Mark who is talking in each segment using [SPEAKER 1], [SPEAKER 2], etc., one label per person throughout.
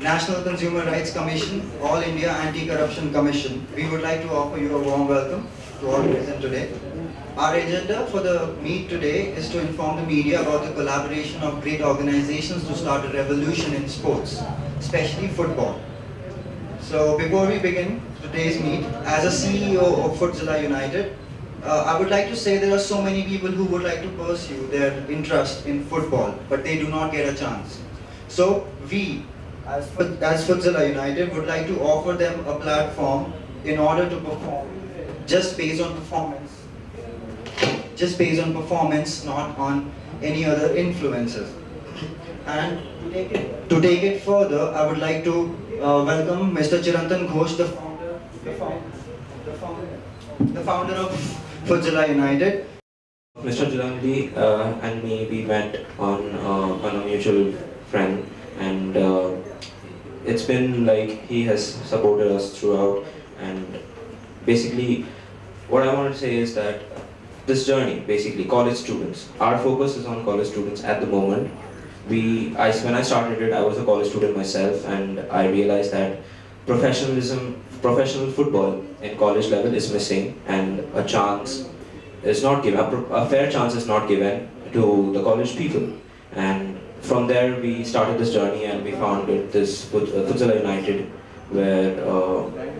[SPEAKER 1] National Consumer Rights Commission, All India Anti-Corruption Commission, we would like to offer you a warm welcome to all present today. Our agenda for the meet today is to inform the media about the collaboration of great organizations to start a revolution in sports, especially football. So before we begin today's meet, as a CEO of Footzila United, I would like to say there are so many people who would like to pursue their interest in football, but they do not get a chance. So we, as Footzila United, would like to offer them a platform in order to perform just based on performance, not on any other influences. And to take it further, I would like to welcome Mr. Chirantan Ghosh, the founder of Footzila United.
[SPEAKER 2] Mr. Zudan and me, we met on a mutual friend, and it's been like he has supported us throughout. And basically, what I want to say is that this journey, basically, college students. Our focus is on college students at the moment. When I started it, I was a college student myself, and I realized that professional football in college level is missing, and a chance is not given, a fair chance is not given to the college people. And from there, we started this journey, and we founded this Footzila United, where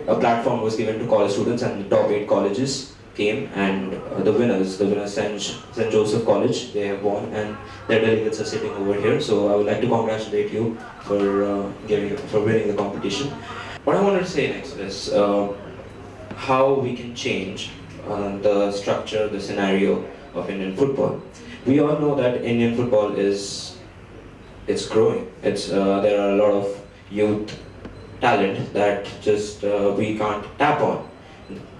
[SPEAKER 2] a platform was given to college students, and the top 8 colleges came, and the winners, St. Joseph College, they have won, and their delegates are sitting over here. So I would like to congratulate you for winning the competition. What I wanted to say next is how we can change the structure, the scenario of Indian football. We all know that Indian football it's growing. There are a lot of youth talent that just we can't tap on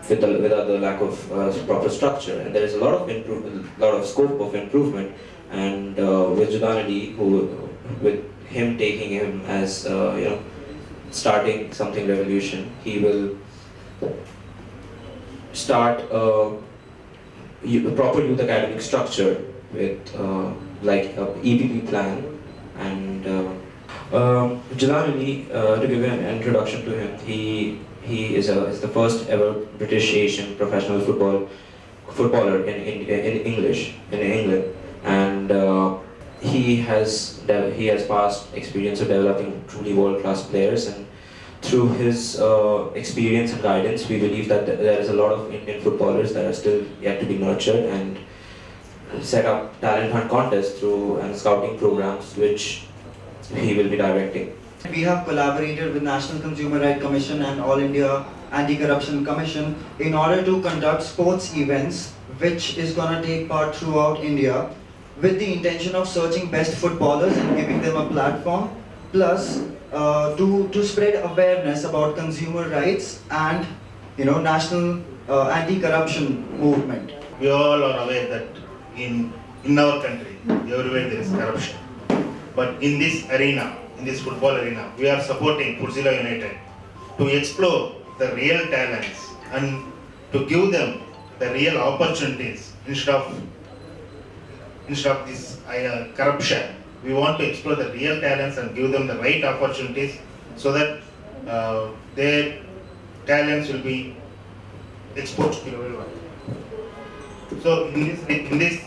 [SPEAKER 2] without the lack of proper structure, and there is a lot of scope of improvement. And with Zudan, with him taking him as starting something revolution, he will start a proper youth academic structure with like a EPP plan. And Zudan, to give an introduction to him, he is the first ever British Asian professional footballer in England, and he has past experience of developing truly world-class players. And through his experience and guidance, we believe that there is a lot of Indian footballers that are still yet to be nurtured, and set up talent hunt contests and scouting programs which he will be directing.
[SPEAKER 1] We have collaborated with National Consumer Rights Commission and All India Anti-Corruption Commission in order to conduct sports events which is going to take part throughout India, with the intention of searching best footballers and giving them a platform, plus to spread awareness about consumer rights and national anti-corruption movement.
[SPEAKER 3] We all are aware that in our country, everywhere there is corruption. But in this arena, in this football arena, we are supporting Footzila United to explore the real talents and to give them the real opportunities instead of this corruption. We want to explore the real talents and give them the right opportunities so that their talents will be exposed to everyone. So in this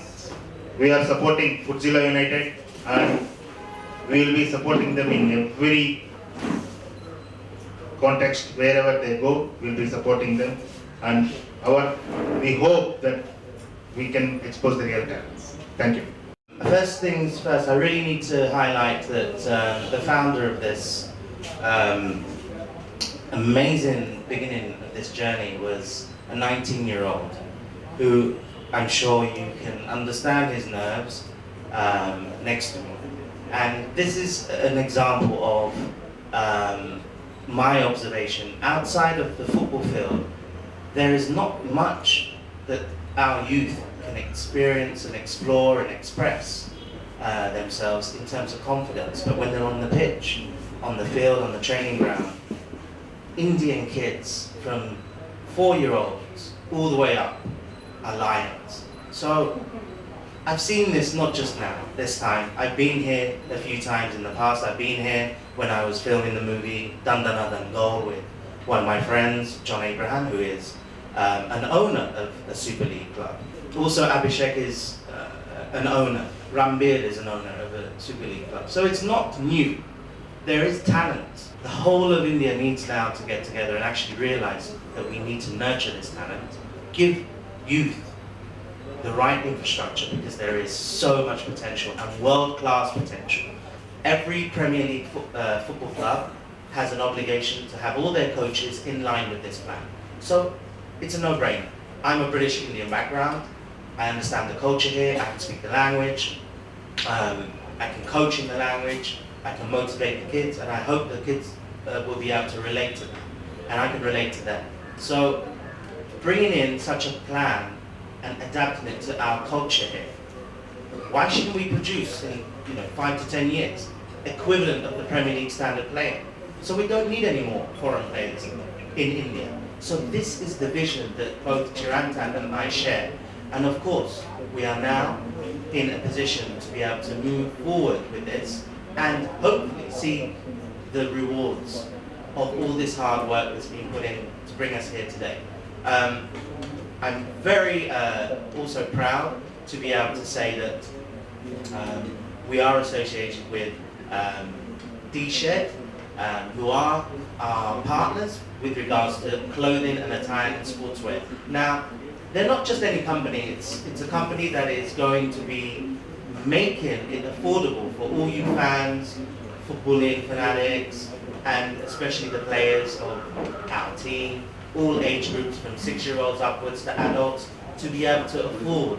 [SPEAKER 3] we are supporting Footzila United, and we will be supporting them in every context. Wherever they go, we will be supporting them, and we hope that we can expose the real talents. Thank you.
[SPEAKER 4] First things first, I really need to highlight that the founder of this amazing beginning of this journey was a 19-year-old who I'm sure you can understand his nerves next to me. And this is an example of my observation. Outside of the football field, there is not much that our youth can experience and explore and express themselves in terms of confidence. But when they're on the pitch, on the field, on the training ground, Indian kids from 4-year-olds all the way up are lions. So I've seen this not just now, this time. I've been here a few times in the past. I've been here when I was filming the movie Dandana Dangal with one of my friends, John Abraham, who is an owner of a Super League club. Also, Abhishek is an owner. Rambir is an owner of a Super League club. So it's not new. There is talent. The whole of India needs now to get together and actually realize that we need to nurture this talent, give youth the right infrastructure, because there is so much potential and world-class potential. Every Premier League football club has an obligation to have all their coaches in line with this plan. So it's a no-brainer. I'm a British Indian background. I understand the culture here. I can speak the language. I can coach in the language. I can motivate the kids, and I hope the kids will be able to relate to them, and I can relate to them. So bringing in such a plan and adapting it to our culture here, why shouldn't we produce in 5 to 10 years equivalent of the Premier League standard player? So we don't need any more foreign players in India. So this is the vision that both Chirantan and I share, and of course we are now in a position to be able to move forward with this and hopefully see the rewards of all this hard work that's been put in to bring us here today. I'm very also proud to be able to say that we are associated with D-Shed, who are our partners with regards to clothing and attire and sportswear. Now, they're not just any company, it's a company that is going to be making it affordable for all you fans, footballing fanatics, and especially the players of our team, all age groups from 6-year-olds upwards to adults, to be able to afford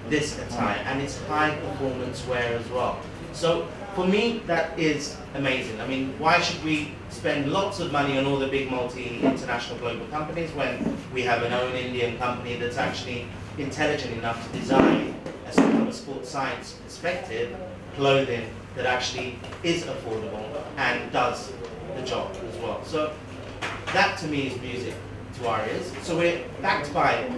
[SPEAKER 4] this attire, and it's high performance wear as well. So for me, that is amazing. I mean, why should we spend lots of money on all the big multi-international global companies when we have an own Indian company that's actually intelligent enough to design, from a sports science perspective, clothing that actually is affordable and does the job as well. So that to me is music to our ears. So we're backed by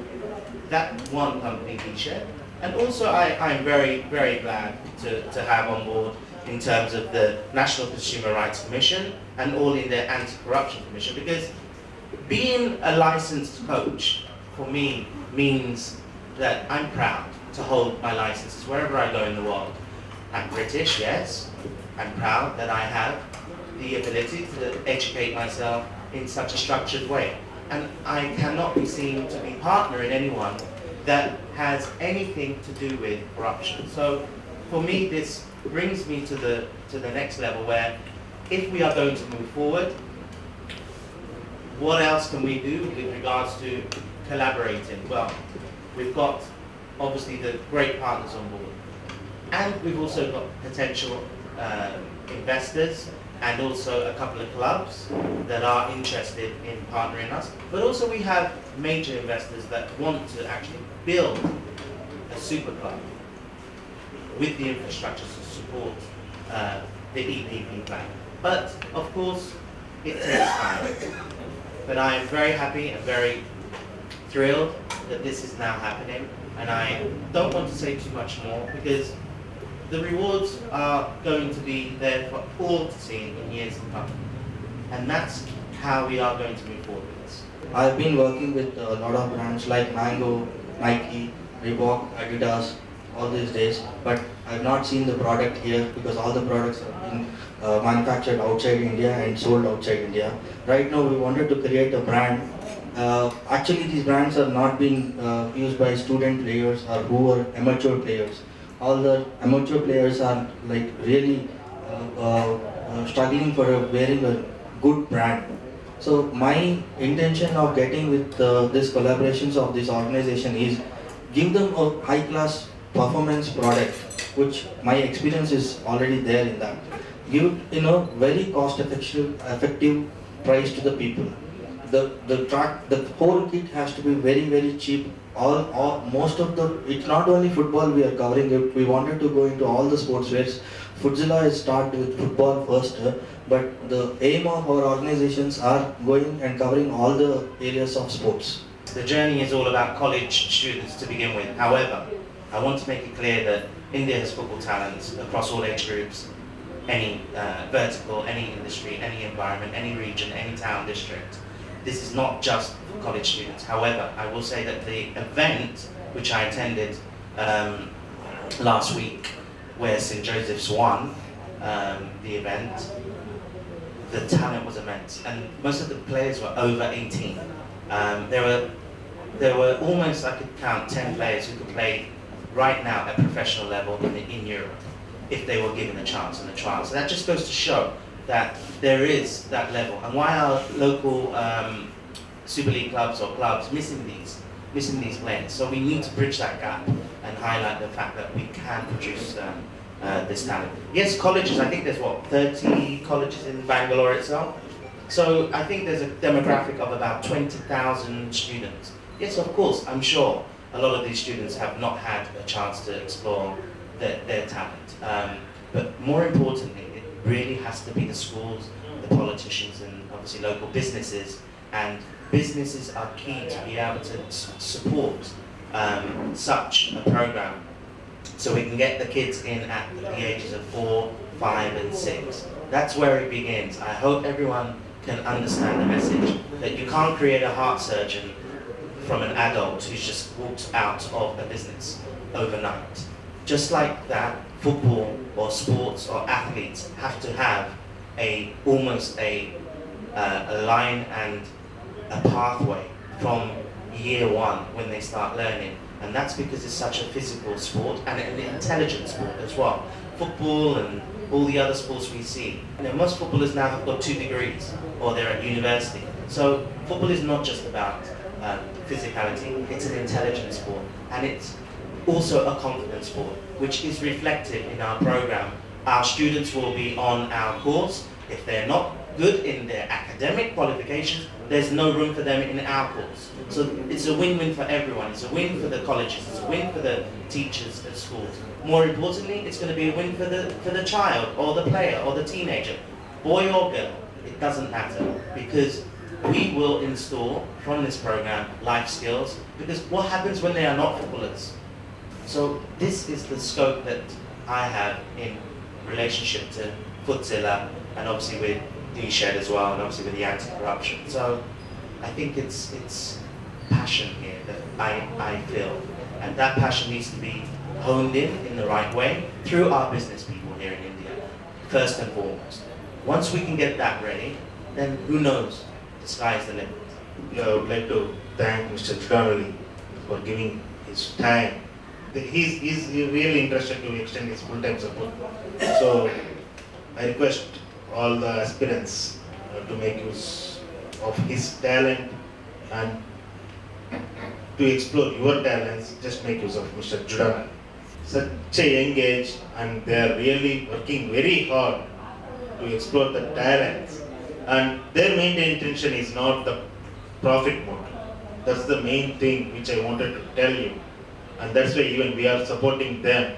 [SPEAKER 4] that one company, D-Shed. And also I'm very, very glad to have on board in terms of the National Consumer Rights Commission and All India Anti-Corruption Commission, because being a licensed coach for me means that I'm proud to hold my licenses wherever I go in the world. I'm British, yes. I'm proud that I have the ability to educate myself in such a structured way. And I cannot be seen to be partnering anyone that has anything to do with corruption. So for me, this brings me to the next level where if we are going to move forward, what else can we do with regards to collaborating? Well, we've got obviously the great partners on board, and we've also got potential investors and also a couple of clubs that are interested in partnering us. But also we have major investors that want to actually build a super club with the infrastructure to support the EPP plan. But of course, it takes time. But I am very happy and very thrilled that this is now happening. And I don't want to say too much more because the rewards are going to be there for all to see in years to come. And that's how we are going to move forward with this.
[SPEAKER 5] I've been working with a lot of brands like Mango, Nike, Reebok, Adidas, all these days, but I've not seen the product here because all the products have been manufactured outside India and sold outside India. Right now we wanted to create a brand. Actually these brands are not being used by student players or who are amateur players. All the amateur players are like really struggling for wearing a good brand. So my intention of getting with this collaborations of this organization is give them a high-class performance product, which my experience is already there in that. Give very cost-effective price to the people. The whole kit has to be very, very cheap. It's not only football we are covering it. We wanted to go into all the sportswears. Footzila is started with football first, but the aim of our organizations are going and covering all the areas of sports.
[SPEAKER 4] The journey is all about college students to begin with. However, I want to make it clear that India has football talents across all age groups, any vertical, any industry, any environment, any region, any town, district. This is not just for college students. However, I will say that the event, which I attended last week, where St. Joseph's won the event, the talent was immense, and most of the players were over 18. There were almost, I could count 10 players who could play right now at professional level in Europe, if they were given a chance in the trial. So that just goes to show that there is that level. And why are local Super League clubs or clubs missing these players? So we need to bridge that gap and highlight the fact that we can produce this talent. Yes, colleges, I think there's 30 colleges in Bangalore itself. So I think there's a demographic of about 20,000 students. Yes, of course, I'm sure a lot of these students have not had a chance to explore their talent. But more importantly, it really has to be the schools, the politicians, and obviously local businesses. And businesses are key to be able to support such a program, so we can get the kids in at the ages of 4, 5, and 6. That's where it begins. I hope everyone can understand the message that you can't create a heart surgeon from an adult who just walks out of a business overnight. Just like that, football or sports or athletes have to have almost a line and a pathway from year one when they start learning. And that's because it's such a physical sport and an intelligent sport as well. Football and all the other sports we see. Most footballers now have got 2 degrees or they're at university. So football is not just about physicality, it's an intelligent sport. And it's also a confidence sport, which is reflected in our program. Our students will be on our course. If they're not good in their academic qualifications, there's no room for them in our course. So it's a win-win for everyone. It's a win for the colleges, it's a win for the teachers at schools. More importantly, it's going to be a win for the child or the player or the teenager, boy or girl. It doesn't matter, because we will install from this program life skills, because what happens when they are not footballers? So this is the scope that I have in relationship to Footzila, and obviously with D-Shed as well, and obviously with the anti-corruption. So I think it's passion here that I feel, and that passion needs to be honed in the right way through our business people here in India, first and foremost. Once we can get that ready, then who knows, the sky is the limit.
[SPEAKER 3] I would like to thank Mr. Zudan for giving his time. He's really interested to extend his full-time support. So I request all the aspirants to make use of his talent, and to explore your talents, just make use of Mr. Zudan. Such a young age, and they are really working very hard to explore the talents. And their main intention is not the profit motive. That's the main thing which I wanted to tell you. And that's why even we are supporting them